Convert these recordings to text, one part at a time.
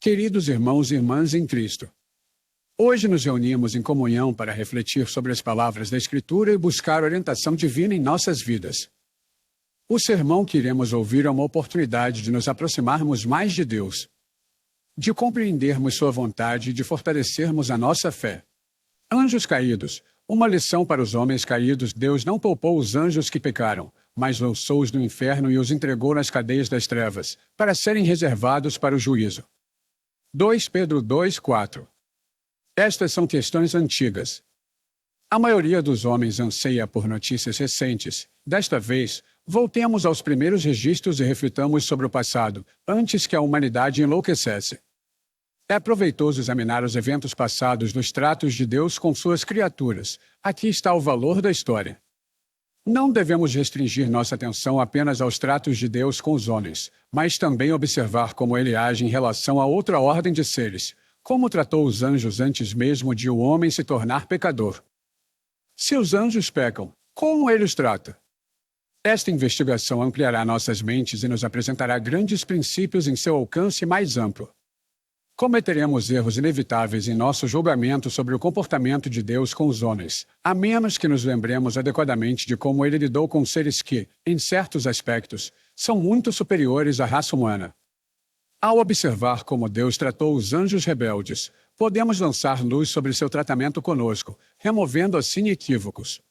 Queridos irmãos e irmãs em Cristo, hoje nos reunimos em comunhão para refletir sobre as palavras da Escritura e buscar orientação divina em nossas vidas. O sermão que iremos ouvir é uma oportunidade de nos aproximarmos mais de Deus, de compreendermos Sua vontade e de fortalecermos a nossa fé. Anjos caídos. Uma lição para os homens caídos: Deus não poupou os anjos que pecaram, mas lançou-os no inferno e os entregou nas cadeias das trevas, para serem reservados para o juízo. 2 Pedro 2:4. Estas são questões antigas. A maioria dos homens anseia por notícias recentes. Desta vez, voltemos aos primeiros registros e reflitamos sobre o passado, antes que a humanidade enlouquecesse. É proveitoso examinar os eventos passados nos tratos de Deus com suas criaturas. Aqui está o valor da história. Não devemos restringir nossa atenção apenas aos tratos de Deus com os homens, mas também observar como ele age em relação a outra ordem de seres, como tratou os anjos antes mesmo de o homem se tornar pecador. Se os anjos pecam, como ele os trata? Esta investigação ampliará nossas mentes e nos apresentará grandes princípios em seu alcance mais amplo. Cometeremos erros inevitáveis em nosso julgamento sobre o comportamento de Deus com os homens, a menos que nos lembremos adequadamente de como ele lidou com seres que, em certos aspectos, são muito superiores à raça humana. Ao observar como Deus tratou os anjos rebeldes, podemos lançar luz sobre seu tratamento conosco, removendo assim equívocos.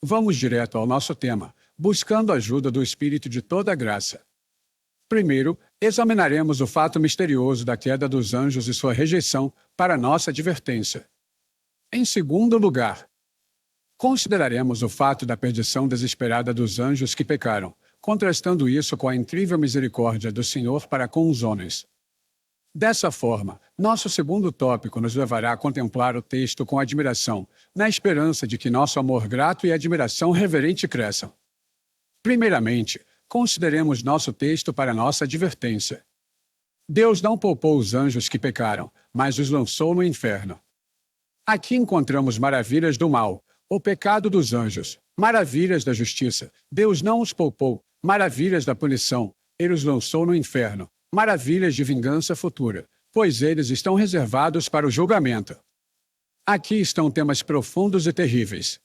Vamos direto ao nosso tema, buscando a ajuda do Espírito de toda a graça. Primeiro, examinaremos o fato misterioso da queda dos anjos e sua rejeição para nossa advertência. Em segundo lugar, consideraremos o fato da perdição desesperada dos anjos que pecaram, contrastando isso com a incrível misericórdia do Senhor para com os homens. Dessa forma, nosso segundo tópico nos levará a contemplar o texto com admiração, na esperança de que nosso amor grato e admiração reverente cresçam. Primeiramente, consideremos nosso texto para nossa advertência. Deus não poupou os anjos que pecaram, mas os lançou no inferno. Aqui encontramos maravilhas do mal, o pecado dos anjos, maravilhas da justiça. Deus não os poupou, maravilhas da punição. Ele os lançou no inferno, maravilhas de vingança futura, pois eles estão reservados para o julgamento. Aqui estão temas profundos e terríveis.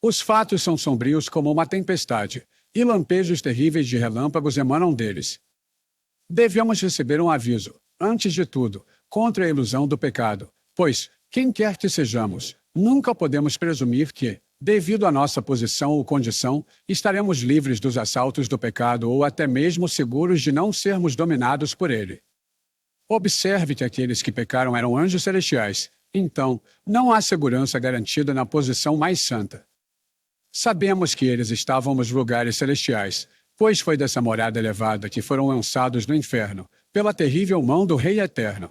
Os fatos são sombrios como uma tempestade, e lampejos terríveis de relâmpagos emanam deles. Devemos receber um aviso, antes de tudo, contra a ilusão do pecado, pois, quem quer que sejamos, nunca podemos presumir que, devido à nossa posição ou condição, estaremos livres dos assaltos do pecado ou até mesmo seguros de não sermos dominados por ele. Observe que aqueles que pecaram eram anjos celestiais, então, não há segurança garantida na posição mais santa. Sabemos que eles estavam nos lugares celestiais, pois foi dessa morada elevada que foram lançados no inferno, pela terrível mão do Rei Eterno.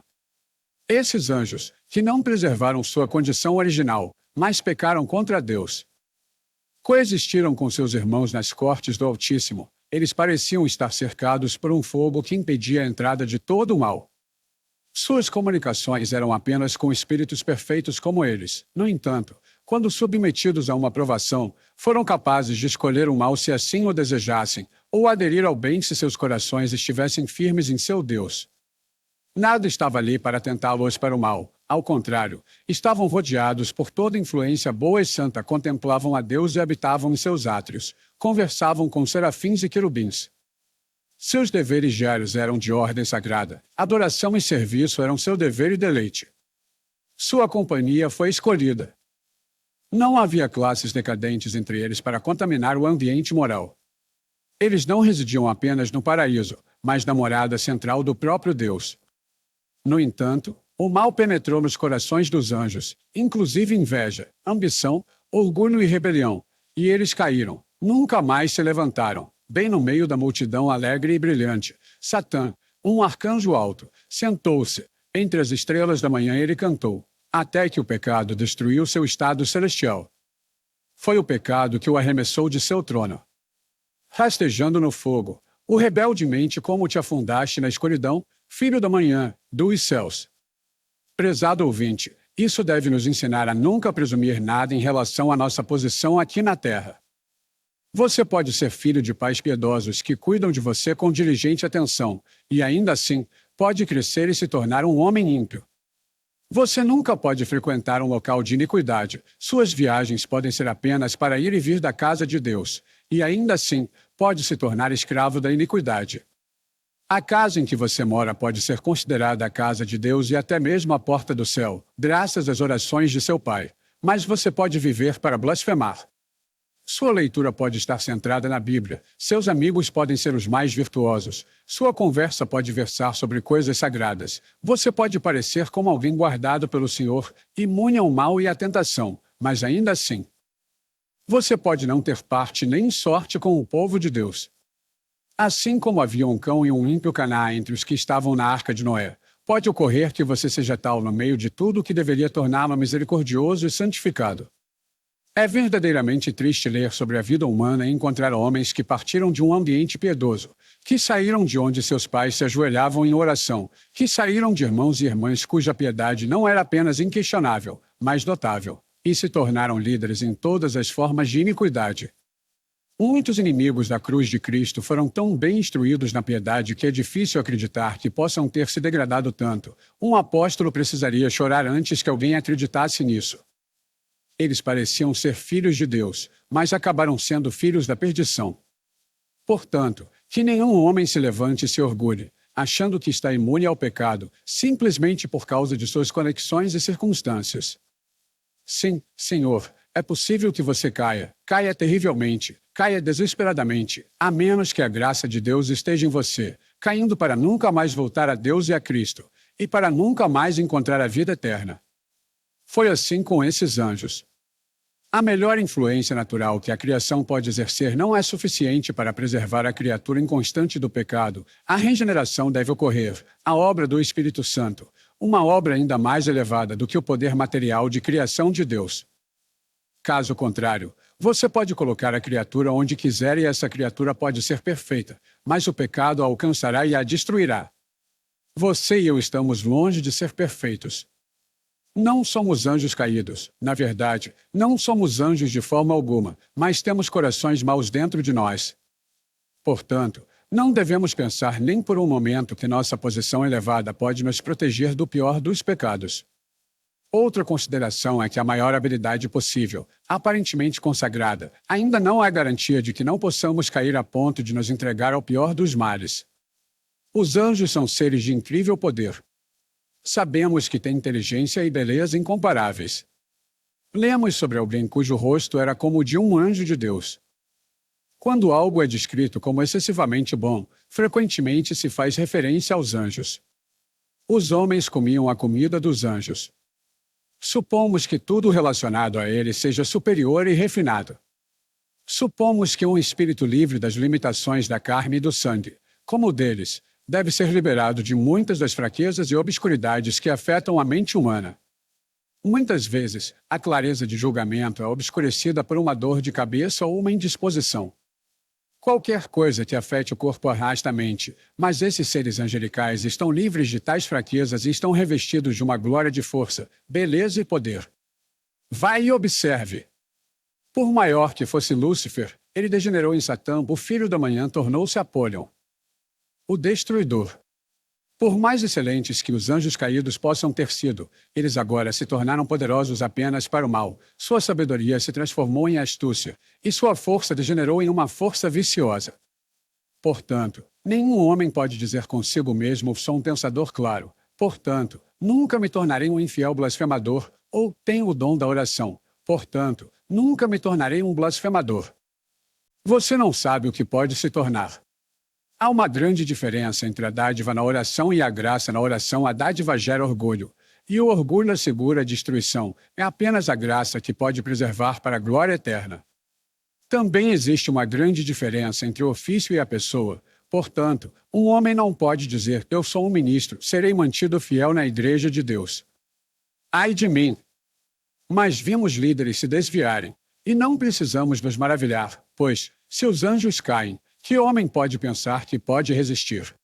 Esses anjos, que não preservaram sua condição original, mas pecaram contra Deus, coexistiram com seus irmãos nas cortes do Altíssimo. Eles pareciam estar cercados por um fogo que impedia a entrada de todo o mal. Suas comunicações eram apenas com espíritos perfeitos como eles. No entanto, quando submetidos a uma provação, foram capazes de escolher o mal se assim o desejassem, ou aderir ao bem se seus corações estivessem firmes em seu Deus. Nada estava ali para tentá-los para o mal. Ao contrário, estavam rodeados por toda influência boa e santa, contemplavam a Deus e habitavam em seus átrios, conversavam com serafins e querubins. Seus deveres diários eram de ordem sagrada, adoração e serviço eram seu dever e deleite. Sua companhia foi escolhida. Não havia classes decadentes entre eles para contaminar o ambiente moral. Eles não residiam apenas no paraíso, mas na morada central do próprio Deus. No entanto, o mal penetrou nos corações dos anjos, inclusive inveja, ambição, orgulho e rebelião, e eles caíram, nunca mais se levantaram. Bem no meio da multidão alegre e brilhante, Satã, um arcanjo alto, sentou-se. Entre as estrelas da manhã ele cantou, até que o pecado destruiu seu estado celestial. Foi o pecado que o arremessou de seu trono. Rastejando no fogo, o rebeldemente como te afundaste na escuridão, filho da manhã, dos céus. Prezado ouvinte, isso deve nos ensinar a nunca presumir nada em relação à nossa posição aqui na terra. Você pode ser filho de pais piedosos que cuidam de você com diligente atenção, e ainda assim, pode crescer e se tornar um homem ímpio. Você nunca pode frequentar um local de iniquidade. Suas viagens podem ser apenas para ir e vir da casa de Deus, e ainda assim, pode se tornar escravo da iniquidade. A casa em que você mora pode ser considerada a casa de Deus e até mesmo a porta do céu, graças às orações de seu pai. Mas você pode viver para blasfemar. Sua leitura pode estar centrada na Bíblia. Seus amigos podem ser os mais virtuosos. Sua conversa pode versar sobre coisas sagradas. Você pode parecer como alguém guardado pelo Senhor, imune ao mal e à tentação, mas ainda assim, você pode não ter parte nem sorte com o povo de Deus. Assim como havia um cão e um ímpio Canaã entre os que estavam na arca de Noé, pode ocorrer que você seja tal no meio de tudo o que deveria torná-lo misericordioso e santificado. É verdadeiramente triste ler sobre a vida humana e encontrar homens que partiram de um ambiente piedoso, que saíram de onde seus pais se ajoelhavam em oração, que saíram de irmãos e irmãs cuja piedade não era apenas inquestionável, mas notável, e se tornaram líderes em todas as formas de iniquidade. Muitos inimigos da cruz de Cristo foram tão bem instruídos na piedade que é difícil acreditar que possam ter se degradado tanto. Um apóstolo precisaria chorar antes que alguém acreditasse nisso. Eles pareciam ser filhos de Deus, mas acabaram sendo filhos da perdição. Portanto, que nenhum homem se levante e se orgulhe, achando que está imune ao pecado, simplesmente por causa de suas conexões e circunstâncias. Sim, Senhor, é possível que você caia terrivelmente, caia desesperadamente, a menos que a graça de Deus esteja em você, caindo para nunca mais voltar a Deus e a Cristo, e para nunca mais encontrar a vida eterna. Foi assim com esses anjos. A melhor influência natural que a criação pode exercer não é suficiente para preservar a criatura inconstante do pecado. A regeneração deve ocorrer, a obra do Espírito Santo, uma obra ainda mais elevada do que o poder material de criação de Deus. Caso contrário, você pode colocar a criatura onde quiser e essa criatura pode ser perfeita, mas o pecado a alcançará e a destruirá. Você e eu estamos longe de ser perfeitos. Não somos anjos caídos. Na verdade, não somos anjos de forma alguma, mas temos corações maus dentro de nós. Portanto, não devemos pensar nem por um momento que nossa posição elevada pode nos proteger do pior dos pecados. Outra consideração é que a maior habilidade possível, aparentemente consagrada, ainda não é garantia de que não possamos cair a ponto de nos entregar ao pior dos males. Os anjos são seres de incrível poder. Sabemos que têm inteligência e beleza incomparáveis. Lemos sobre alguém cujo rosto era como o de um anjo de Deus. Quando algo é descrito como excessivamente bom, frequentemente se faz referência aos anjos. Os homens comiam a comida dos anjos. Supomos que tudo relacionado a ele seja superior e refinado. Supomos que um espírito livre das limitações da carne e do sangue, como o deles, deve ser liberado de muitas das fraquezas e obscuridades que afetam a mente humana. Muitas vezes, a clareza de julgamento é obscurecida por uma dor de cabeça ou uma indisposição. Qualquer coisa que afete o corpo arrasta a mente, mas esses seres angelicais estão livres de tais fraquezas e estão revestidos de uma glória de força, beleza e poder. Vai e observe. Por maior que fosse Lúcifer, ele degenerou em Satã, o filho da manhã tornou-se Apólion, o destruidor. Por mais excelentes que os anjos caídos possam ter sido, eles agora se tornaram poderosos apenas para o mal. Sua sabedoria se transformou em astúcia, e sua força degenerou em uma força viciosa. Portanto, nenhum homem pode dizer consigo mesmo: sou um pensador claro. Portanto, nunca me tornarei um infiel blasfemador, ou tenho o dom da oração. Portanto, nunca me tornarei um blasfemador. Você não sabe o que pode se tornar. Há uma grande diferença entre a dádiva na oração e a graça na oração. A dádiva gera orgulho, e o orgulho assegura a destruição. É apenas a graça que pode preservar para a glória eterna. Também existe uma grande diferença entre o ofício e a pessoa. Portanto, um homem não pode dizer: eu sou um ministro, serei mantido fiel na igreja de Deus. Ai de mim! Mas vimos líderes se desviarem, e não precisamos nos maravilhar, pois, se os anjos caem, que homem pode pensar que pode resistir?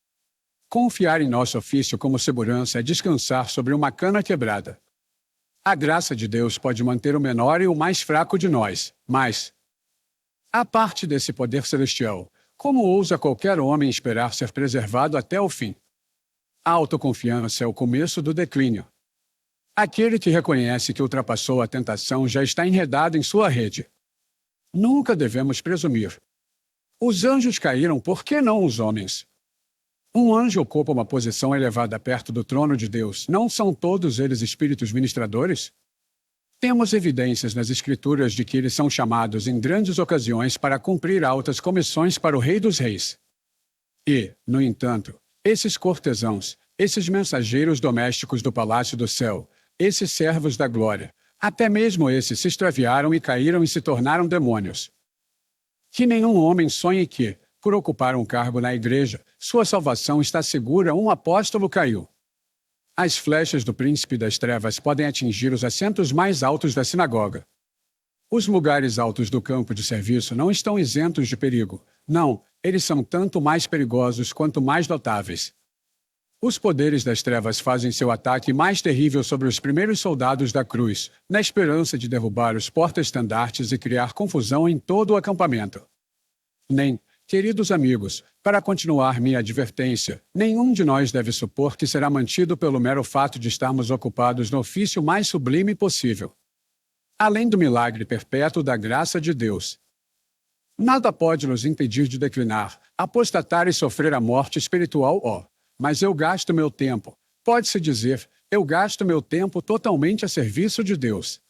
Confiar em nosso ofício como segurança é descansar sobre uma cana quebrada. A graça de Deus pode manter o menor e o mais fraco de nós, mas, a parte desse poder celestial, como ousa qualquer homem esperar ser preservado até o fim? A autoconfiança é o começo do declínio. Aquele que reconhece que ultrapassou a tentação já está enredado em sua rede. Nunca devemos presumir. Os anjos caíram, por que não os homens? Um anjo ocupa uma posição elevada perto do trono de Deus. Não são todos eles espíritos ministradores? Temos evidências nas Escrituras de que eles são chamados em grandes ocasiões para cumprir altas comissões para o Rei dos Reis. E, no entanto, esses cortesãos, esses mensageiros domésticos do palácio do céu, esses servos da glória, até mesmo esses se extraviaram e caíram e se tornaram demônios. Que nenhum homem sonhe que, por ocupar um cargo na igreja, sua salvação está segura. Um apóstolo caiu. As flechas do príncipe das trevas podem atingir os assentos mais altos da sinagoga. Os lugares altos do campo de serviço não estão isentos de perigo. Não, eles são tanto mais perigosos quanto mais notáveis. Os poderes das trevas fazem seu ataque mais terrível sobre os primeiros soldados da cruz, na esperança de derrubar os porta-estandartes e criar confusão em todo o acampamento. Queridos amigos, para continuar minha advertência, nenhum de nós deve supor que será mantido pelo mero fato de estarmos ocupados no ofício mais sublime possível. Além do milagre perpétuo da graça de Deus. Nada pode nos impedir de declinar, apostatar e sofrer a morte espiritual. Mas eu gasto meu tempo. Pode-se dizer, eu gasto meu tempo totalmente a serviço de Deus.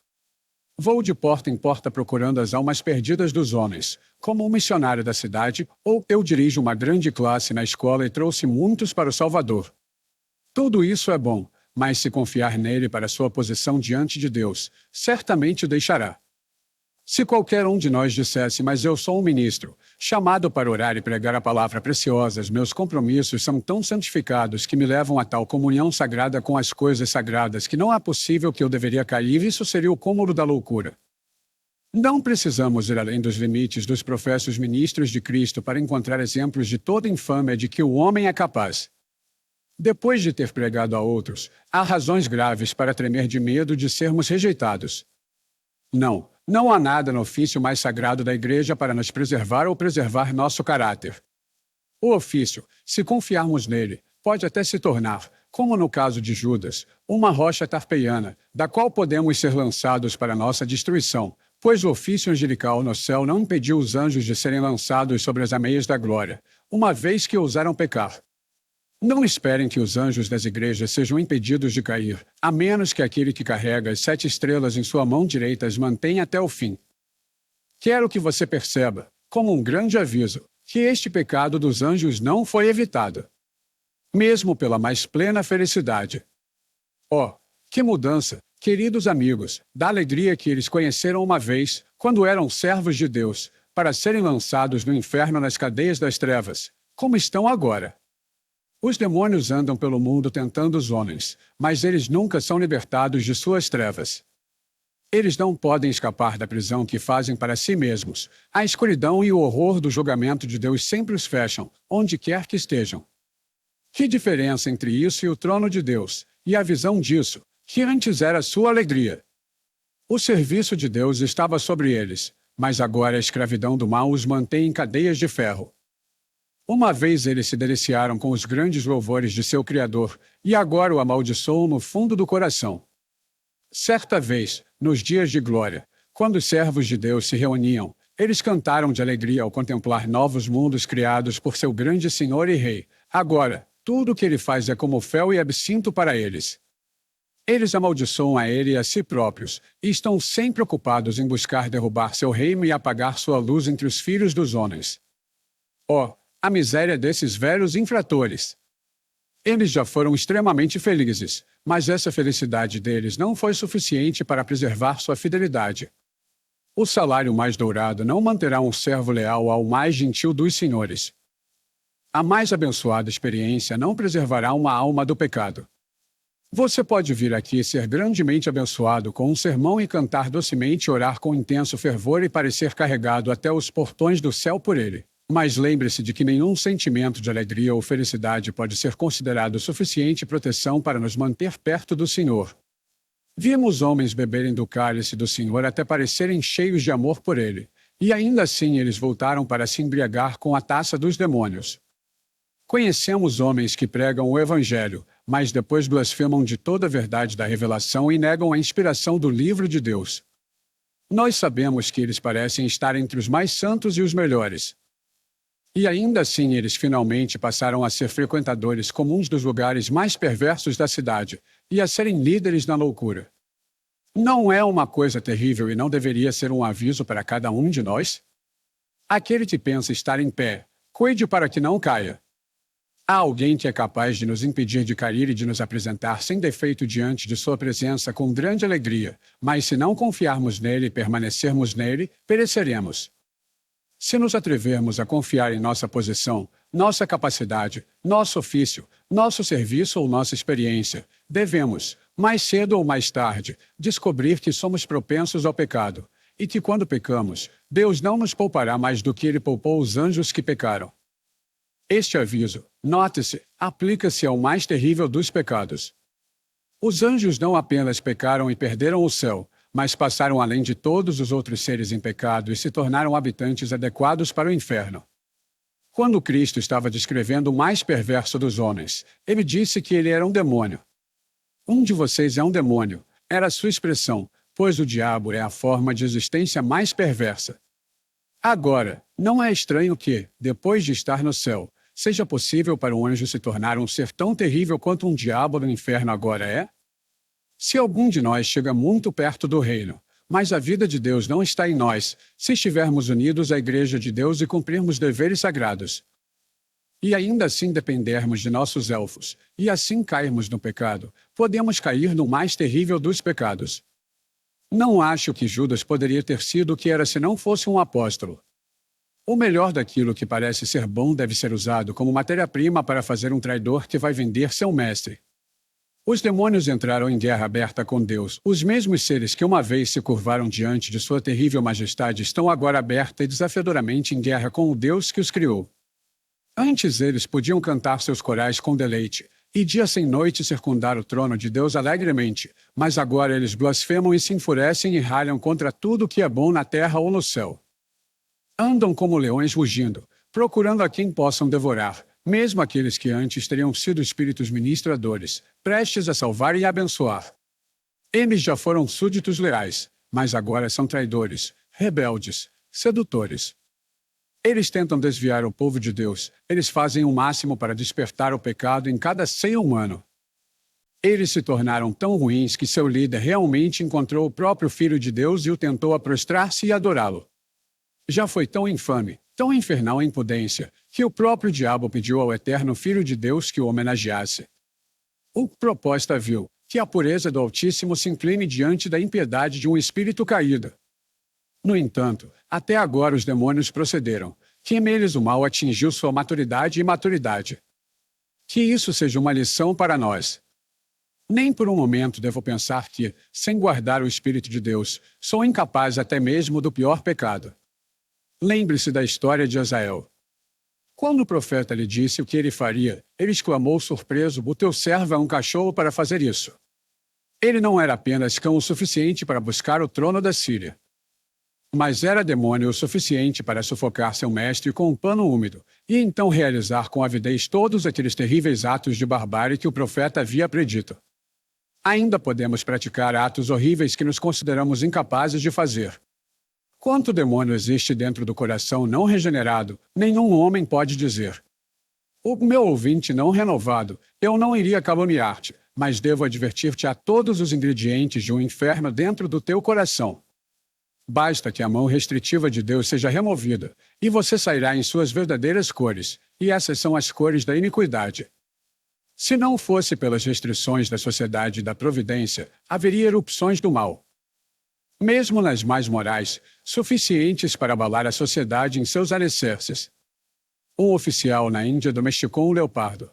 Vou de porta em porta procurando as almas perdidas dos homens, como um missionário da cidade, ou eu dirijo uma grande classe na escola e trouxe muitos para o Salvador. Tudo isso é bom, mas se confiar nele para sua posição diante de Deus, certamente o deixará. Se qualquer um de nós dissesse, mas eu sou um ministro, chamado para orar e pregar a palavra preciosa, meus compromissos são tão santificados que me levam a tal comunhão sagrada com as coisas sagradas que não há possível que eu deveria cair, isso seria o cúmulo da loucura. Não precisamos ir além dos limites dos professos ministros de Cristo para encontrar exemplos de toda infâmia de que o homem é capaz. Depois de ter pregado a outros, há razões graves para tremer de medo de sermos rejeitados. Não há nada no ofício mais sagrado da igreja para nos preservar ou preservar nosso caráter. O ofício, se confiarmos nele, pode até se tornar, como no caso de Judas, uma rocha tarpeiana, da qual podemos ser lançados para nossa destruição, pois o ofício angelical no céu não impediu os anjos de serem lançados sobre as ameias da glória, uma vez que ousaram pecar. Não esperem que os anjos das igrejas sejam impedidos de cair, a menos que aquele que carrega as 7 estrelas em sua mão direita as mantenha até o fim. Quero que você perceba, como um grande aviso, que este pecado dos anjos não foi evitado. Mesmo pela mais plena felicidade. Que mudança, queridos amigos, da alegria que eles conheceram uma vez, quando eram servos de Deus, para serem lançados no inferno nas cadeias das trevas, como estão agora. Os demônios andam pelo mundo tentando os homens, mas eles nunca são libertados de suas trevas. Eles não podem escapar da prisão que fazem para si mesmos. A escuridão e o horror do julgamento de Deus sempre os fecham, onde quer que estejam. Que diferença entre isso e o trono de Deus, e a visão disso, que antes era sua alegria. O serviço de Deus estava sobre eles, mas agora a escravidão do mal os mantém em cadeias de ferro. Uma vez eles se deliciaram com os grandes louvores de seu Criador, e agora o amaldiçoam no fundo do coração. Certa vez, nos dias de glória, quando os servos de Deus se reuniam, eles cantaram de alegria ao contemplar novos mundos criados por seu grande Senhor e Rei. Agora, tudo o que ele faz é como fel e absinto para eles. Eles amaldiçoam a ele e a si próprios, e estão sempre ocupados em buscar derrubar seu reino e apagar sua luz entre os filhos dos homens. A miséria desses velhos infratores. Eles já foram extremamente felizes, mas essa felicidade deles não foi suficiente para preservar sua fidelidade. O salário mais dourado não manterá um servo leal ao mais gentil dos senhores. A mais abençoada experiência não preservará uma alma do pecado. Você pode vir aqui ser grandemente abençoado com um sermão e cantar docemente, orar com intenso fervor e parecer carregado até os portões do céu por ele. Mas lembre-se de que nenhum sentimento de alegria ou felicidade pode ser considerado suficiente proteção para nos manter perto do Senhor. Vimos homens beberem do cálice do Senhor até parecerem cheios de amor por ele, e ainda assim eles voltaram para se embriagar com a taça dos demônios. Conhecemos homens que pregam o Evangelho, mas depois blasfemam de toda a verdade da revelação e negam a inspiração do livro de Deus. Nós sabemos que eles parecem estar entre os mais santos e os melhores. E ainda assim eles finalmente passaram a ser frequentadores comuns dos lugares mais perversos da cidade, e a serem líderes na loucura. Não é uma coisa terrível e não deveria ser um aviso para cada um de nós? Aquele que pensa estar em pé, cuide para que não caia. Há alguém que é capaz de nos impedir de cair e de nos apresentar sem defeito diante de sua presença com grande alegria, mas se não confiarmos nele e permanecermos nele, pereceremos. Se nos atrevermos a confiar em nossa posição, nossa capacidade, nosso ofício, nosso serviço ou nossa experiência, devemos, mais cedo ou mais tarde, descobrir que somos propensos ao pecado, e que quando pecamos, Deus não nos poupará mais do que ele poupou os anjos que pecaram. Este aviso, note-se, aplica-se ao mais terrível dos pecados. Os anjos não apenas pecaram e perderam o céu, mas passaram além de todos os outros seres em pecado e se tornaram habitantes adequados para o inferno. Quando Cristo estava descrevendo o mais perverso dos homens, ele disse que ele era um demônio. Um de vocês é um demônio, era a sua expressão, pois o diabo é a forma de existência mais perversa. Agora, não é estranho que, depois de estar no céu, seja possível para um anjo se tornar um ser tão terrível quanto um diabo no inferno agora é? Se algum de nós chega muito perto do reino, mas a vida de Deus não está em nós, se estivermos unidos à Igreja de Deus e cumprirmos deveres sagrados, e ainda assim dependermos de nossos elfos, e assim cairmos no pecado, podemos cair no mais terrível dos pecados. Não acho que Judas poderia ter sido o que era se não fosse um apóstolo. O melhor daquilo que parece ser bom deve ser usado como matéria-prima para fazer um traidor que vai vender seu mestre. Os demônios entraram em guerra aberta com Deus. Os mesmos seres que uma vez se curvaram diante de sua terrível majestade estão agora aberta e desafiadoramente em guerra com o Deus que os criou. Antes eles podiam cantar seus corais com deleite, e dia sem noite circundar o trono de Deus alegremente, mas agora eles blasfemam e se enfurecem e ralham contra tudo que é bom na terra ou no céu. Andam como leões rugindo, procurando a quem possam devorar, mesmo aqueles que antes teriam sido espíritos ministradores, prestes a salvar e abençoar. Eles já foram súditos leais, mas agora são traidores, rebeldes, sedutores. Eles tentam desviar o povo de Deus, eles fazem o máximo para despertar o pecado em cada ser humano. Eles se tornaram tão ruins que seu líder realmente encontrou o próprio Filho de Deus e o tentou a prostrar-se e adorá-lo. Já foi tão infame, tão infernal a impudência, que o próprio diabo pediu ao eterno Filho de Deus que o homenageasse. O proposta viu que a pureza do Altíssimo se incline diante da impiedade de um espírito caído. No entanto, até agora os demônios procederam, que neles o mal atingiu sua maturidade e maturidade. Que isso seja uma lição para nós. Nem por um momento devo pensar que, sem guardar o Espírito de Deus, sou incapaz até mesmo do pior pecado. Lembre-se da história de Azael. Quando o profeta lhe disse o que ele faria, ele exclamou surpreso: "O teu servo é um cachorro para fazer isso." Ele não era apenas cão o suficiente para buscar o trono da Síria, mas era demônio o suficiente para sufocar seu mestre com um pano úmido, e então realizar com avidez todos aqueles terríveis atos de barbárie que o profeta havia predito. Ainda podemos praticar atos horríveis que nos consideramos incapazes de fazer. Quanto demônio existe dentro do coração não regenerado, nenhum homem pode dizer: "O meu ouvinte não renovado, eu não iria caluniar-te, mas devo advertir-te a todos os ingredientes de um inferno dentro do teu coração." Basta que a mão restritiva de Deus seja removida, e você sairá em suas verdadeiras cores, e essas são as cores da iniquidade. Se não fosse pelas restrições da sociedade e da providência, haveria erupções do mal, mesmo nas mais morais, suficientes para abalar a sociedade em seus alicerces. Um oficial na Índia domesticou um leopardo.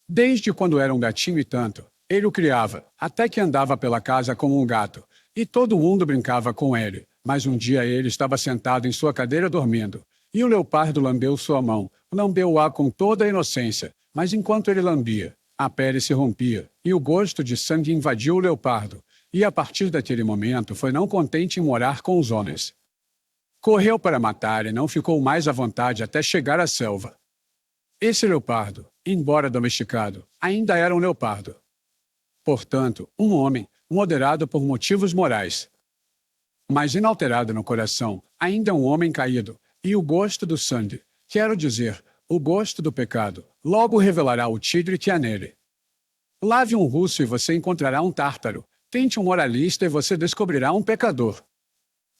Desde quando era um gatinho e tanto, ele o criava, até que andava pela casa como um gato, e todo mundo brincava com ele, mas um dia ele estava sentado em sua cadeira dormindo, e o leopardo lambeu sua mão, lambeu-a com toda a inocência, mas enquanto ele lambia, a pele se rompia, e o gosto de sangue invadiu o leopardo, e a partir daquele momento foi não contente em morar com os homens. Correu para matar e não ficou mais à vontade até chegar à selva. Esse leopardo, embora domesticado, ainda era um leopardo. Portanto, um homem, moderado por motivos morais, mas inalterado no coração, ainda é um homem caído, e o gosto do sangue, quero dizer, o gosto do pecado, logo revelará o tigre que há nele. Lave um russo e você encontrará um tártaro. Tente um moralista e você descobrirá um pecador.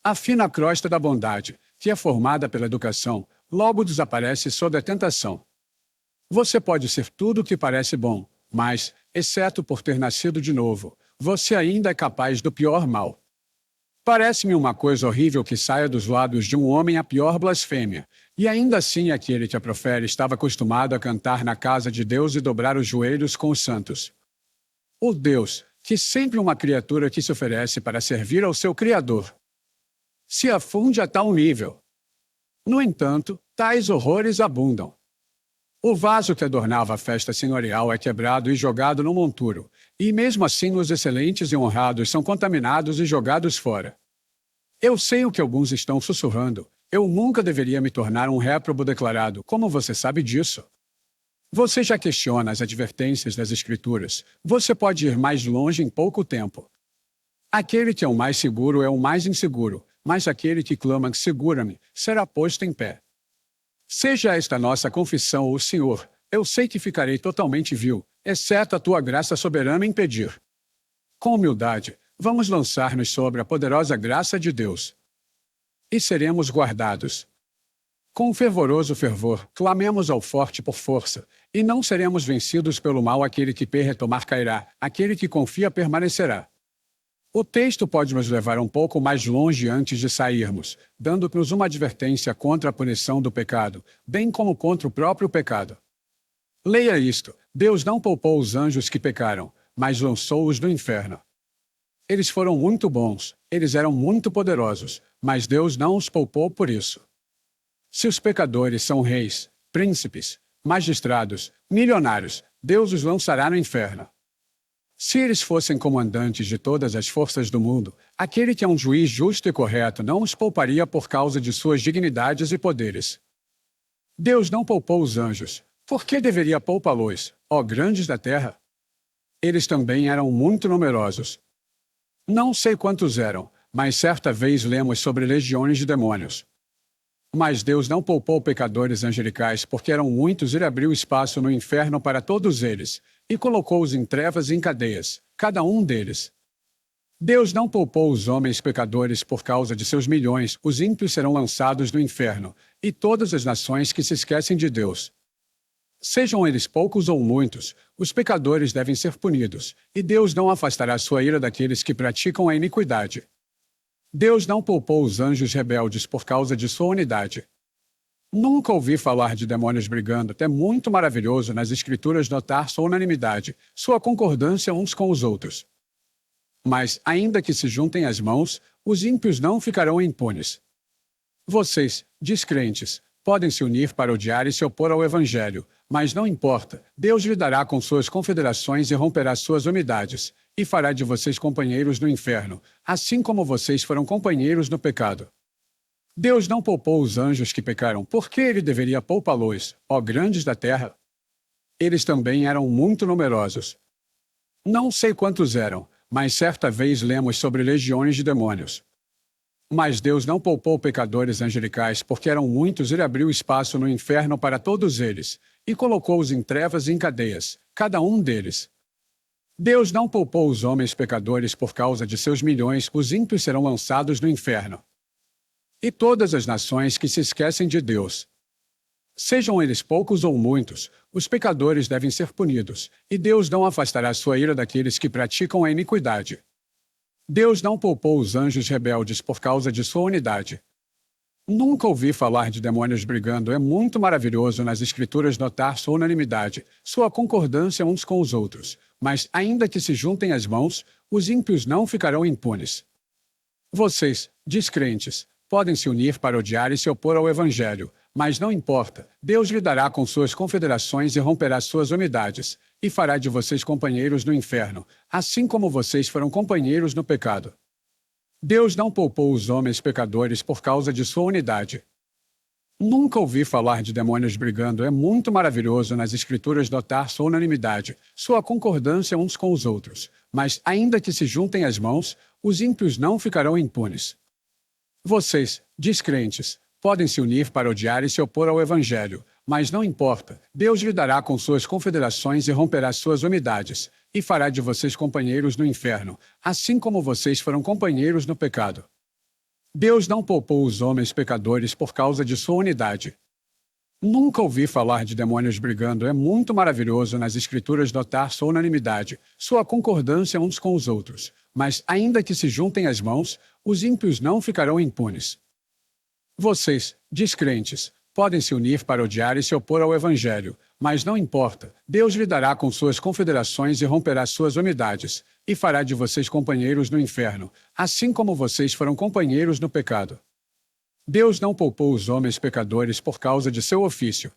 A fina crosta da bondade, que é formada pela educação, logo desaparece sob a tentação. Você pode ser tudo o que parece bom, mas, exceto por ter nascido de novo, você ainda é capaz do pior mal. Parece-me uma coisa horrível que saia dos lábios de um homem a pior blasfêmia, e ainda assim aquele que a profere estava acostumado a cantar na casa de Deus e dobrar os joelhos com os santos. O Deus, que sempre uma criatura que se oferece para servir ao seu Criador, se afunde a tal nível. No entanto, tais horrores abundam. O vaso que adornava a festa senhorial é quebrado e jogado no monturo, e mesmo assim os excelentes e honrados são contaminados e jogados fora. Eu sei o que alguns estão sussurrando. Eu nunca deveria me tornar um réprobo declarado. Como você sabe disso? Você já questiona as advertências das Escrituras. Você pode ir mais longe em pouco tempo. Aquele que é o mais seguro é o mais inseguro, mas aquele que clama segura-me será posto em pé. Seja esta nossa confissão ao Senhor, eu sei que ficarei totalmente vil, exceto a tua graça soberana impedir. Com humildade, vamos lançar-nos sobre a poderosa graça de Deus. E seremos guardados. Com fervoroso fervor, clamemos ao forte por força, e não seremos vencidos pelo mal. Aquele que retomar cairá, aquele que confia permanecerá. O texto pode nos levar um pouco mais longe antes de sairmos, dando-nos uma advertência contra a punição do pecado, bem como contra o próprio pecado. Leia isto: Deus não poupou os anjos que pecaram, mas lançou-os no inferno. Eles foram muito bons, eles eram muito poderosos, mas Deus não os poupou por isso. Se os pecadores são reis, príncipes, magistrados, milionários, Deus os lançará no inferno. Se eles fossem comandantes de todas as forças do mundo, aquele que é um juiz justo e correto não os pouparia por causa de suas dignidades e poderes. Deus não poupou os anjos. Por que deveria poupá-los, ó grandes da terra? Eles também eram muito numerosos. Não sei quantos eram, mas certa vez lemos sobre legiões de demônios. Mas Deus não poupou pecadores angelicais, porque eram muitos, e ele abriu espaço no inferno para todos eles, e colocou-os em trevas e em cadeias, cada um deles. Deus não poupou os homens pecadores por causa de seus milhões. Os ímpios serão lançados no inferno, e todas as nações que se esquecem de Deus. Sejam eles poucos ou muitos, os pecadores devem ser punidos, e Deus não afastará sua ira daqueles que praticam a iniquidade. Deus não poupou os anjos rebeldes por causa de sua unidade. Nunca ouvi falar de demônios brigando. É muito maravilhoso nas Escrituras notar sua unanimidade, sua concordância uns com os outros. Mas, ainda que se juntem as mãos, os ímpios não ficarão impunes. Vocês, descrentes, podem se unir para odiar e se opor ao Evangelho, mas não importa, Deus lidará com suas confederações e romperá suas unidades, e fará de vocês companheiros no inferno, assim como vocês foram companheiros no pecado. Deus não poupou os anjos que pecaram. Por que ele deveria poupá-los, ó grandes da terra? Eles também eram muito numerosos. Não sei quantos eram, mas certa vez lemos sobre legiões de demônios. Mas Deus não poupou pecadores angelicais, porque eram muitos, e ele abriu espaço no inferno para todos eles, e colocou-os em trevas e em cadeias, cada um deles. Deus não poupou os homens pecadores por causa de seus milhões. Os ímpios serão lançados no inferno. E todas as nações que se esquecem de Deus. Sejam eles poucos ou muitos, os pecadores devem ser punidos, e Deus não afastará sua ira daqueles que praticam a iniquidade. Deus não poupou os anjos rebeldes por causa de sua unidade. Nunca ouvi falar de demônios brigando. É muito maravilhoso nas Escrituras notar sua unanimidade, sua concordância uns com os outros. Mas, ainda que se juntem as mãos, os ímpios não ficarão impunes. Vocês, descrentes, podem se unir para odiar e se opor ao Evangelho, mas não importa, Deus lidará com suas confederações e romperá suas unidades, e fará de vocês companheiros no inferno, assim como vocês foram companheiros no pecado. Deus não poupou os homens pecadores por causa de sua unidade. Nunca ouvi falar de demônios brigando. É muito maravilhoso nas Escrituras notar sua unanimidade, sua concordância uns com os outros. Mas, ainda que se juntem as mãos, os ímpios não ficarão impunes. Vocês, descrentes, podem se unir para odiar e se opor ao Evangelho, mas não importa. Deus lidará com suas confederações e romperá suas unidades, e fará de vocês companheiros no inferno, assim como vocês foram companheiros no pecado. Deus não poupou os homens pecadores por causa de sua unidade. Nunca ouvi falar de demônios brigando. É muito maravilhoso nas Escrituras notar sua unanimidade, sua concordância uns com os outros. Mas, ainda que se juntem as mãos, os ímpios não ficarão impunes. Vocês, descrentes, podem se unir para odiar e se opor ao Evangelho, mas não importa. Deus lidará com suas confederações e romperá suas unidades, e fará de vocês companheiros no inferno, assim como vocês foram companheiros no pecado. Deus não poupou os homens pecadores por causa de seu ofício.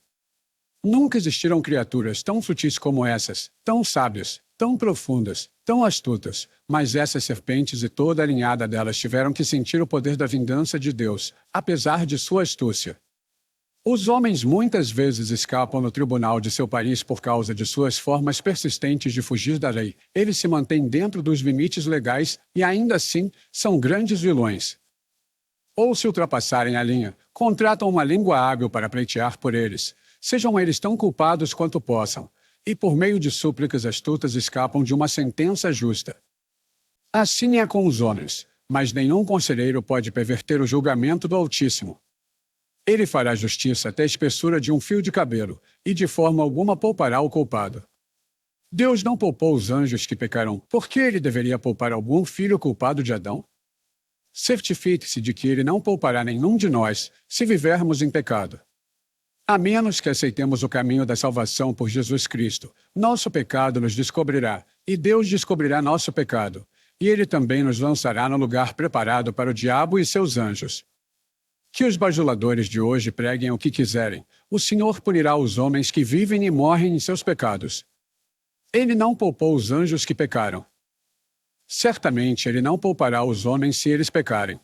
Nunca existiram criaturas tão sutis como essas, tão sábias, tão profundas, tão astutas, mas essas serpentes e toda a linhada delas tiveram que sentir o poder da vingança de Deus, apesar de sua astúcia. Os homens muitas vezes escapam no tribunal de seu país por causa de suas formas persistentes de fugir da lei. Eles se mantêm dentro dos limites legais e, ainda assim, são grandes vilões. Ou, se ultrapassarem a linha, contratam uma língua hábil para pleitear por eles. Sejam eles tão culpados quanto possam, e por meio de súplicas astutas escapam de uma sentença justa. Assim é com os homens, mas nenhum conselheiro pode perverter o julgamento do Altíssimo. Ele fará justiça até a espessura de um fio de cabelo, e de forma alguma poupará o culpado. Deus não poupou os anjos que pecaram. Por que ele deveria poupar algum filho culpado de Adão? Certifique-se de que ele não poupará nenhum de nós, se vivermos em pecado. A menos que aceitemos o caminho da salvação por Jesus Cristo, nosso pecado nos descobrirá, e Deus descobrirá nosso pecado, e ele também nos lançará no lugar preparado para o diabo e seus anjos. Que os bajuladores de hoje preguem o que quiserem, o Senhor punirá os homens que vivem e morrem em seus pecados. Ele não poupou os anjos que pecaram. Certamente ele não poupará os homens se eles pecarem.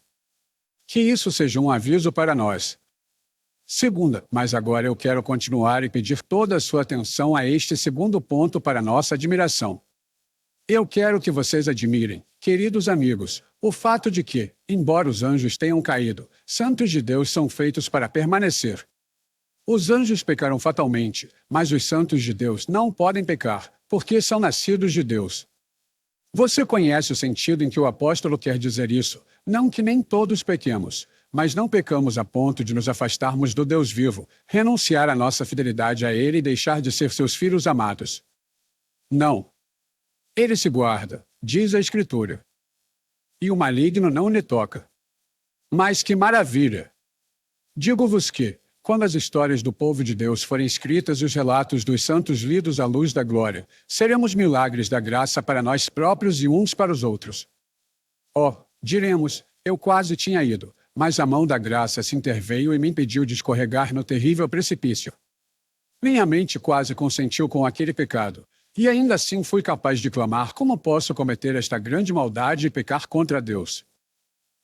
Que isso seja um aviso para nós. Segunda, mas agora eu quero continuar e pedir toda a sua atenção a este segundo ponto para nossa admiração. Eu quero que vocês admirem, queridos amigos, o fato de que, embora os anjos tenham caído, santos de Deus são feitos para permanecer. Os anjos pecaram fatalmente, mas os santos de Deus não podem pecar, porque são nascidos de Deus. Você conhece o sentido em que o apóstolo quer dizer isso, não que nem todos pequemos, mas não pecamos a ponto de nos afastarmos do Deus vivo, renunciar à nossa fidelidade a Ele e deixar de ser seus filhos amados. Não. Ele se guarda, diz a Escritura. E o maligno não lhe toca. Mas que maravilha! Digo-vos que, quando as histórias do povo de Deus forem escritas e os relatos dos santos lidos à luz da glória, seremos milagres da graça para nós próprios e uns para os outros. Oh, diremos, eu quase tinha ido, mas a mão da graça se interveio e me impediu de escorregar no terrível precipício. Minha mente quase consentiu com aquele pecado, e ainda assim fui capaz de clamar: como posso cometer esta grande maldade e pecar contra Deus?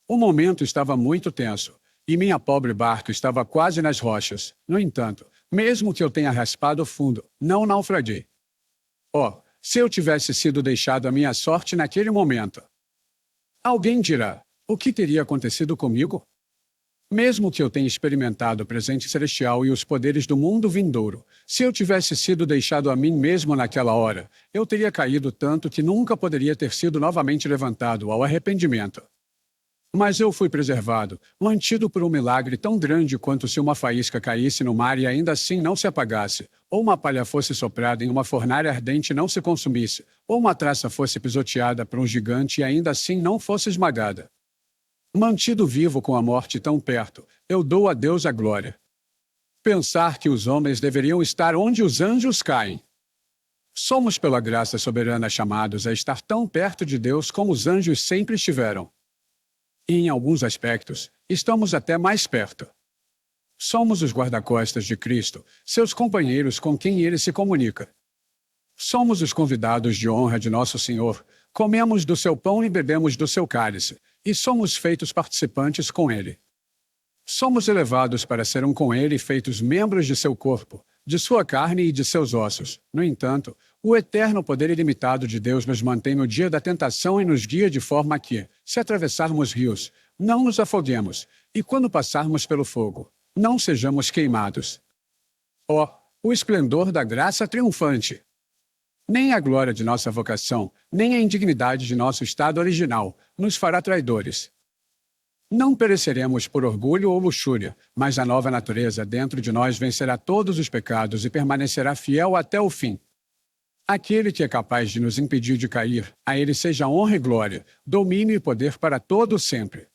O momento estava muito tenso, e minha pobre barca estava quase nas rochas. No entanto, mesmo que eu tenha raspado o fundo, não naufraguei. Oh, se eu tivesse sido deixado à minha sorte naquele momento! Alguém dirá: o que teria acontecido comigo? Mesmo que eu tenha experimentado o presente celestial e os poderes do mundo vindouro, se eu tivesse sido deixado a mim mesmo naquela hora, eu teria caído tanto que nunca poderia ter sido novamente levantado ao arrependimento. Mas eu fui preservado, mantido por um milagre tão grande quanto se uma faísca caísse no mar e ainda assim não se apagasse, ou uma palha fosse soprada em uma fornalha ardente e não se consumisse, ou uma traça fosse pisoteada por um gigante e ainda assim não fosse esmagada. Mantido vivo com a morte tão perto, eu dou a Deus a glória. Pensar que os homens deveriam estar onde os anjos caem. Somos pela graça soberana chamados a estar tão perto de Deus como os anjos sempre estiveram. E em alguns aspectos, estamos até mais perto. Somos os guarda-costas de Cristo, seus companheiros com quem ele se comunica. Somos os convidados de honra de nosso Senhor, comemos do seu pão e bebemos do seu cálice, e somos feitos participantes com ele. Somos elevados para ser um com ele, feitos membros de seu corpo, de sua carne e de seus ossos. No entanto, o eterno poder ilimitado de Deus nos mantém no dia da tentação e nos guia de forma que, se atravessarmos rios, não nos afoguemos, e quando passarmos pelo fogo, não sejamos queimados. Ó, o esplendor da graça triunfante! Nem a glória de nossa vocação, nem a indignidade de nosso estado original, nos fará traidores. Não pereceremos por orgulho ou luxúria, mas a nova natureza dentro de nós vencerá todos os pecados e permanecerá fiel até o fim. Aquele que é capaz de nos impedir de cair, a ele seja honra e glória, domínio e poder para todo sempre.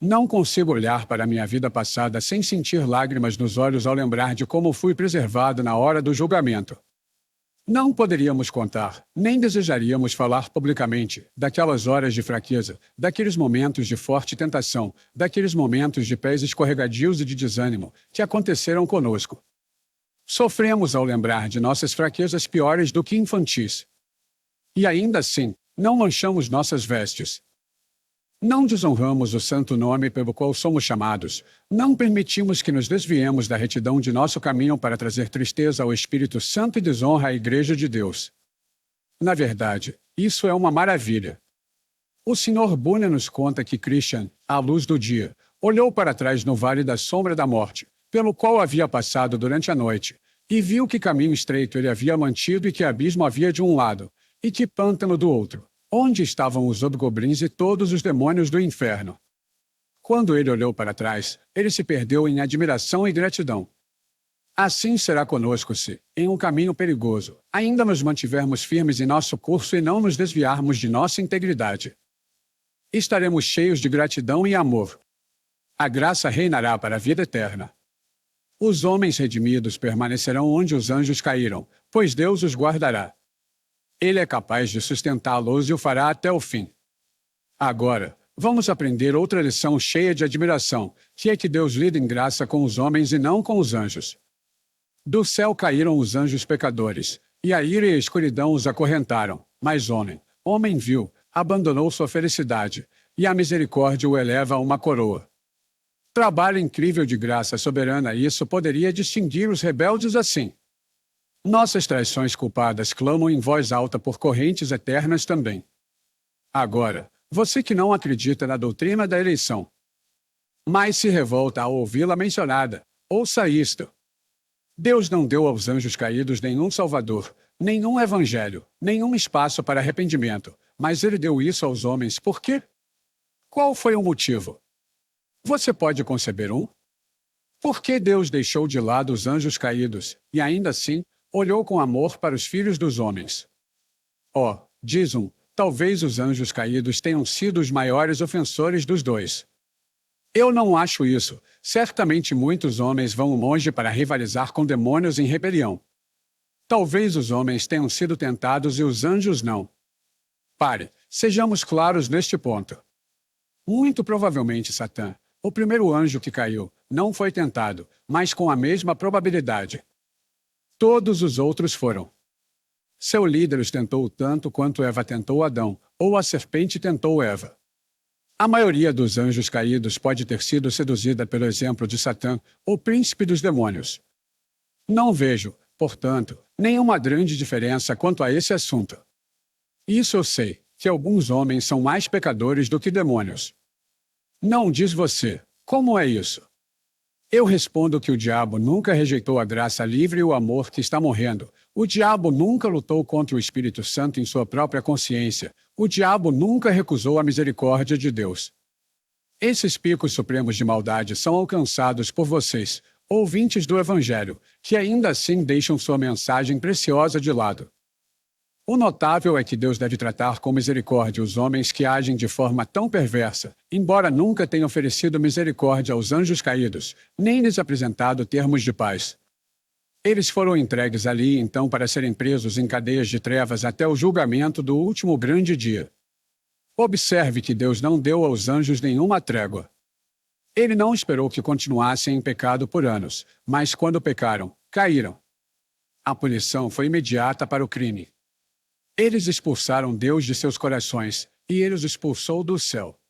Não consigo olhar para minha vida passada sem sentir lágrimas nos olhos ao lembrar de como fui preservado na hora do julgamento. Não poderíamos contar, nem desejaríamos falar publicamente, daquelas horas de fraqueza, daqueles momentos de forte tentação, daqueles momentos de pés escorregadios e de desânimo, que aconteceram conosco. Sofremos ao lembrar de nossas fraquezas piores do que infantis. E ainda assim, não manchamos nossas vestes. Não desonramos o santo nome pelo qual somos chamados, não permitimos que nos desviemos da retidão de nosso caminho para trazer tristeza ao Espírito Santo e desonra à Igreja de Deus. Na verdade, isso é uma maravilha. O Sr. Bunyan nos conta que Christian, à luz do dia, olhou para trás no vale da sombra da morte, pelo qual havia passado durante a noite, e viu que caminho estreito ele havia mantido e que abismo havia de um lado, e que pântano do outro, onde estavam os hobgoblins e todos os demônios do inferno. Quando ele olhou para trás, ele se perdeu em admiração e gratidão. Assim será conosco se, em um caminho perigoso, ainda nos mantivermos firmes em nosso curso e não nos desviarmos de nossa integridade. Estaremos cheios de gratidão e amor. A graça reinará para a vida eterna. Os homens redimidos permanecerão onde os anjos caíram, pois Deus os guardará. Ele é capaz de sustentá-los e o fará até o fim. Agora, vamos aprender outra lição cheia de admiração, que é que Deus lida em graça com os homens e não com os anjos. Do céu caíram os anjos pecadores, e a ira e a escuridão os acorrentaram, mas homem vil, abandonou sua felicidade, e a misericórdia o eleva a uma coroa. Trabalho incrível de graça soberana, isso poderia distinguir os rebeldes assim. Nossas traições culpadas clamam em voz alta por correntes eternas também. Agora, você que não acredita na doutrina da eleição, mas se revolta ao ouvi-la mencionada, ouça isto. Deus não deu aos anjos caídos nenhum salvador, nenhum evangelho, nenhum espaço para arrependimento, mas ele deu isso aos homens por quê? Qual foi o motivo? Você pode conceber um? Por que Deus deixou de lado os anjos caídos, e ainda assim, olhou com amor para os filhos dos homens? Diz talvez os anjos caídos tenham sido os maiores ofensores dos dois. Eu não acho isso. Certamente muitos homens vão longe para rivalizar com demônios em rebelião. Talvez os homens tenham sido tentados e os anjos não. Pare, sejamos claros neste ponto. Muito provavelmente Satã, o primeiro anjo que caiu, não foi tentado, mas com a mesma probabilidade. Todos os outros foram. Seu líder os tentou tanto quanto Eva tentou Adão, ou a serpente tentou Eva. A maioria dos anjos caídos pode ter sido seduzida pelo exemplo de Satã, o príncipe dos demônios. Não vejo, portanto, nenhuma grande diferença quanto a esse assunto. Isso eu sei, que alguns homens são mais pecadores do que demônios. Não diz você, como é isso? Eu respondo que o diabo nunca rejeitou a graça livre e o amor que está morrendo. O diabo nunca lutou contra o Espírito Santo em sua própria consciência. O diabo nunca recusou a misericórdia de Deus. Esses picos supremos de maldade são alcançados por vocês, ouvintes do Evangelho, que ainda assim deixam sua mensagem preciosa de lado. O notável é que Deus deve tratar com misericórdia os homens que agem de forma tão perversa, embora nunca tenha oferecido misericórdia aos anjos caídos, nem lhes apresentado termos de paz. Eles foram entregues ali então para serem presos em cadeias de trevas até o julgamento do último grande dia. Observe que Deus não deu aos anjos nenhuma trégua. Ele não esperou que continuassem em pecado por anos, mas quando pecaram, caíram. A punição foi imediata para o crime. Eles expulsaram Deus de seus corações, e ele os expulsou do céu.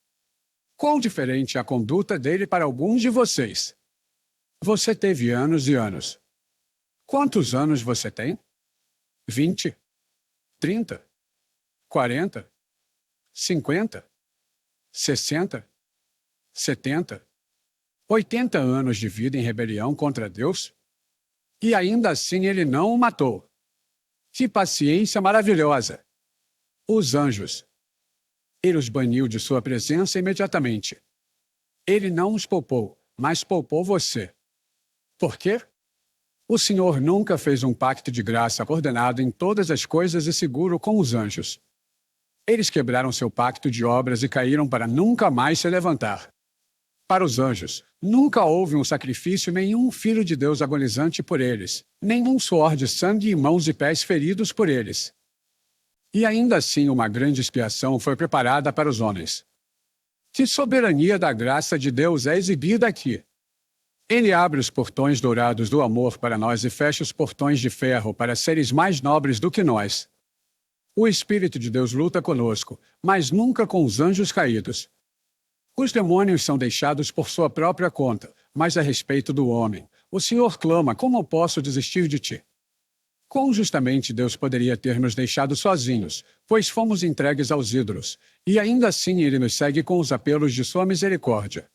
Quão diferente é a conduta dele para alguns de vocês. Você teve anos e anos. Quantos anos você tem? 20? 30? 40? 50? 60? 70? 80 anos de vida em rebelião contra Deus? E ainda assim ele não o matou. Que paciência maravilhosa! Os anjos. Ele os baniu de sua presença imediatamente. Ele não os poupou, mas poupou você. Por quê? O Senhor nunca fez um pacto de graça coordenado em todas as coisas e seguro com os anjos. Eles quebraram seu pacto de obras e caíram para nunca mais se levantar. Para os anjos, nunca houve um sacrifício, nenhum filho de Deus agonizante por eles, nenhum suor de sangue e mãos e pés feridos por eles. E ainda assim uma grande expiação foi preparada para os homens. Que soberania da graça de Deus é exibida aqui! Ele abre os portões dourados do amor para nós e fecha os portões de ferro para seres mais nobres do que nós. O Espírito de Deus luta conosco, mas nunca com os anjos caídos. Os demônios são deixados por sua própria conta, mas a respeito do homem, o Senhor clama: como posso desistir de ti? Quão justamente Deus poderia ter nos deixado sozinhos, pois fomos entregues aos ídolos, e ainda assim ele nos segue com os apelos de sua misericórdia.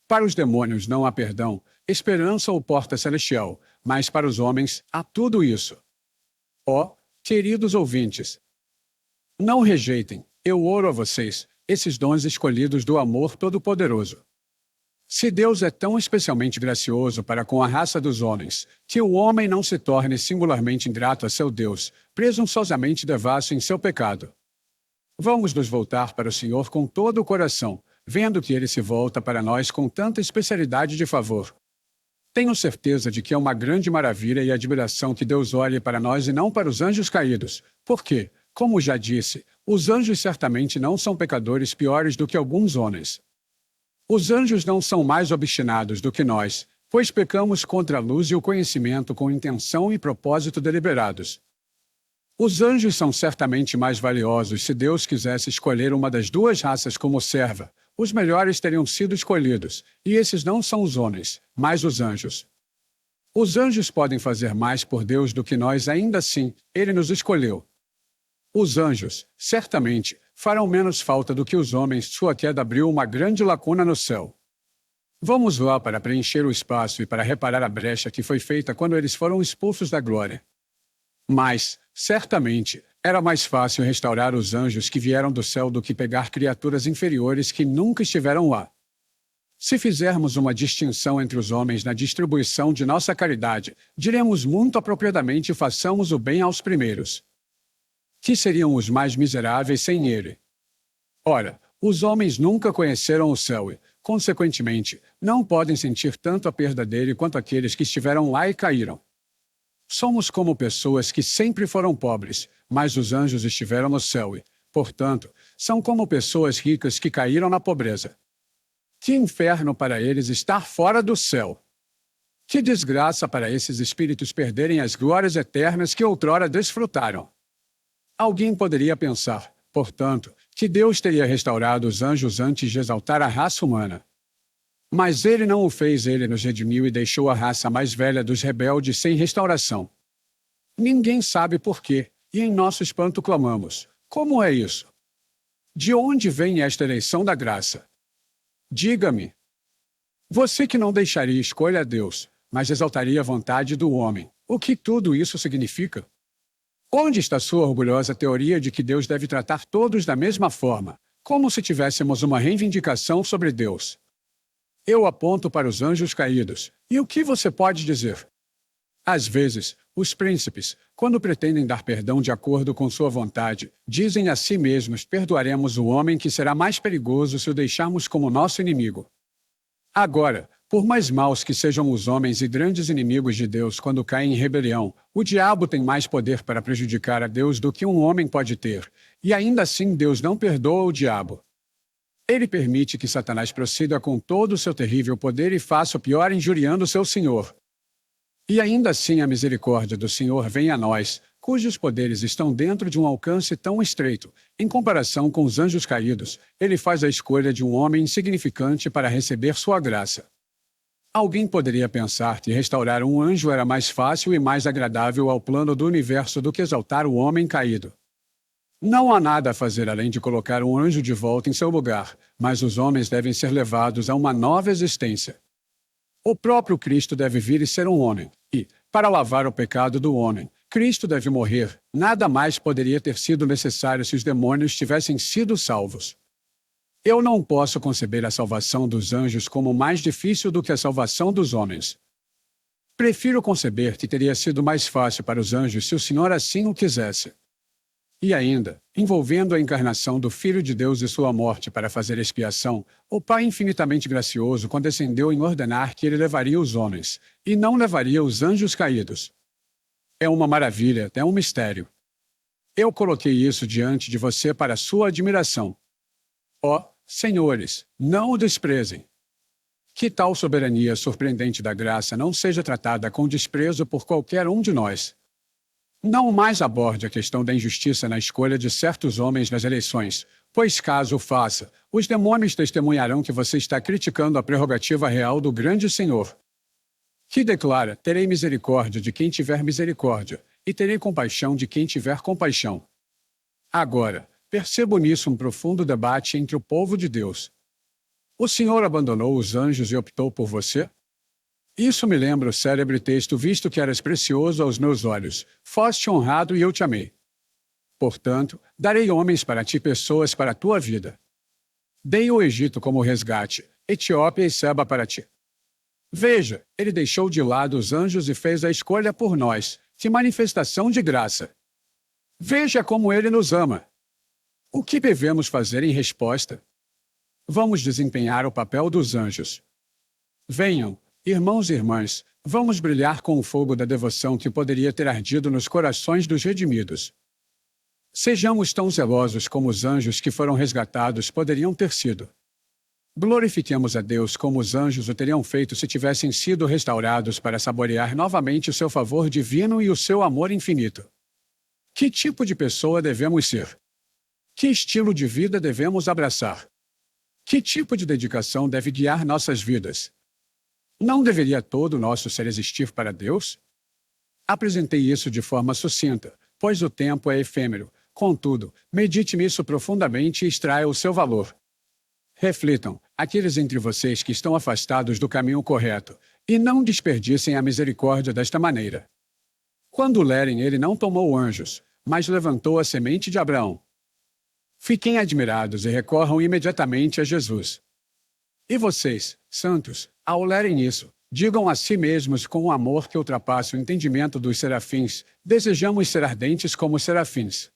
Para os demônios não há perdão, esperança ou porta celestial, mas para os homens há tudo isso. Ó, queridos ouvintes, não rejeitem, eu oro a vocês, esses dons escolhidos do amor todo-poderoso. Se Deus é tão especialmente gracioso para com a raça dos homens, que o homem não se torne singularmente ingrato a seu Deus, presunçosamente devasso em seu pecado. Vamos nos voltar para o Senhor com todo o coração, vendo que ele se volta para nós com tanta especialidade de favor. Tenho certeza de que é uma grande maravilha e admiração que Deus olhe para nós e não para os anjos caídos, porque, como já disse, os anjos certamente não são pecadores piores do que alguns homens. Os anjos não são mais obstinados do que nós, pois pecamos contra a luz e o conhecimento com intenção e propósito deliberados. Os anjos são certamente mais valiosos se Deus quisesse escolher uma das duas raças como serva. Os melhores teriam sido escolhidos, e esses não são os homens, mas os anjos. Os anjos podem fazer mais por Deus do que nós, ainda assim, ele nos escolheu. Os anjos, certamente, farão menos falta do que os homens, sua queda abriu uma grande lacuna no céu. Vamos lá para preencher o espaço e para reparar a brecha que foi feita quando eles foram expulsos da glória. Mas, certamente, era mais fácil restaurar os anjos que vieram do céu do que pegar criaturas inferiores que nunca estiveram lá. Se fizermos uma distinção entre os homens na distribuição de nossa caridade, diremos muito apropriadamente: façamos o bem aos primeiros. Que seriam os mais miseráveis sem ele? Ora, os homens nunca conheceram o céu e, consequentemente, não podem sentir tanto a perda dele quanto aqueles que estiveram lá e caíram. Somos como pessoas que sempre foram pobres, mas os anjos estiveram no céu e, portanto, são como pessoas ricas que caíram na pobreza. Que inferno para eles estar fora do céu! Que desgraça para esses espíritos perderem as glórias eternas que outrora desfrutaram! Alguém poderia pensar, portanto, que Deus teria restaurado os anjos antes de exaltar a raça humana. Mas ele não o fez, ele nos redimiu e deixou a raça mais velha dos rebeldes sem restauração. Ninguém sabe por quê, e em nosso espanto clamamos: como é isso? De onde vem esta eleição da graça? Diga-me. Você que não deixaria escolha a Deus, mas exaltaria a vontade do homem, o que tudo isso significa? Onde está sua orgulhosa teoria de que Deus deve tratar todos da mesma forma, como se tivéssemos uma reivindicação sobre Deus? Eu aponto para os anjos caídos. E o que você pode dizer? Às vezes, os príncipes, quando pretendem dar perdão de acordo com sua vontade, dizem a si mesmos: perdoaremos o homem que será mais perigoso se o deixarmos como nosso inimigo. Agora, por mais maus que sejam os homens e grandes inimigos de Deus quando caem em rebelião, o diabo tem mais poder para prejudicar a Deus do que um homem pode ter, e ainda assim Deus não perdoa o diabo. Ele permite que Satanás proceda com todo o seu terrível poder e faça o pior injuriando seu Senhor. E ainda assim a misericórdia do Senhor vem a nós, cujos poderes estão dentro de um alcance tão estreito, em comparação com os anjos caídos, ele faz a escolha de um homem insignificante para receber sua graça. Alguém poderia pensar que restaurar um anjo era mais fácil e mais agradável ao plano do universo do que exaltar o homem caído. Não há nada a fazer além de colocar um anjo de volta em seu lugar, mas os homens devem ser levados a uma nova existência. O próprio Cristo deve vir e ser um homem, e, para lavar o pecado do homem, Cristo deve morrer. Nada mais poderia ter sido necessário se os demônios tivessem sido salvos. Eu não posso conceber a salvação dos anjos como mais difícil do que a salvação dos homens. Prefiro conceber que teria sido mais fácil para os anjos se o Senhor assim o quisesse. E ainda, envolvendo a encarnação do Filho de Deus e sua morte para fazer expiação, o Pai infinitamente gracioso condescendeu em ordenar que ele levaria os homens, e não levaria os anjos caídos. É uma maravilha, é um mistério. Eu coloquei isso diante de você para sua admiração. Ó, senhores, não o desprezem. Que tal soberania surpreendente da graça não seja tratada com desprezo por qualquer um de nós. Não mais aborde a questão da injustiça na escolha de certos homens nas eleições, pois caso o faça, os demônios testemunharão que você está criticando a prerrogativa real do grande Senhor. Que declara: terei misericórdia de quem tiver misericórdia, e terei compaixão de quem tiver compaixão. Agora, percebo nisso um profundo debate entre o povo de Deus. O Senhor abandonou os anjos e optou por você? Isso me lembra o célebre texto: visto que eras precioso aos meus olhos, foste honrado e eu te amei. Portanto, darei homens para ti, pessoas para a tua vida. Dei o Egito como resgate, Etiópia e Seba para ti. Veja, ele deixou de lado os anjos e fez a escolha por nós. Que manifestação de graça! Veja como ele nos ama. O que devemos fazer em resposta? Vamos desempenhar o papel dos anjos. Venham, irmãos e irmãs, vamos brilhar com o fogo da devoção que poderia ter ardido nos corações dos redimidos. Sejamos tão zelosos como os anjos que foram resgatados poderiam ter sido. Glorifiquemos a Deus como os anjos o teriam feito se tivessem sido restaurados para saborear novamente o seu favor divino e o seu amor infinito. Que tipo de pessoa devemos ser? Que estilo de vida devemos abraçar? Que tipo de dedicação deve guiar nossas vidas? Não deveria todo o nosso ser existir para Deus? Apresentei isso de forma sucinta, pois o tempo é efêmero. Contudo, medite nisso profundamente e extraia o seu valor. Reflitam, aqueles entre vocês que estão afastados do caminho correto, e não desperdicem a misericórdia desta maneira. Quando lerem, ele não tomou anjos, mas levantou a semente de Abraão. Fiquem admirados e recorram imediatamente a Jesus. E vocês, santos, ao lerem isso, digam a si mesmos com um amor que ultrapassa o entendimento dos serafins: desejamos ser ardentes como os serafins.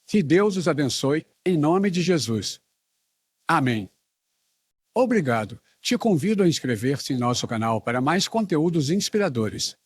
Que Deus os abençoe, em nome de Jesus. Amém. Obrigado. Te convido a inscrever-se em nosso canal para mais conteúdos inspiradores.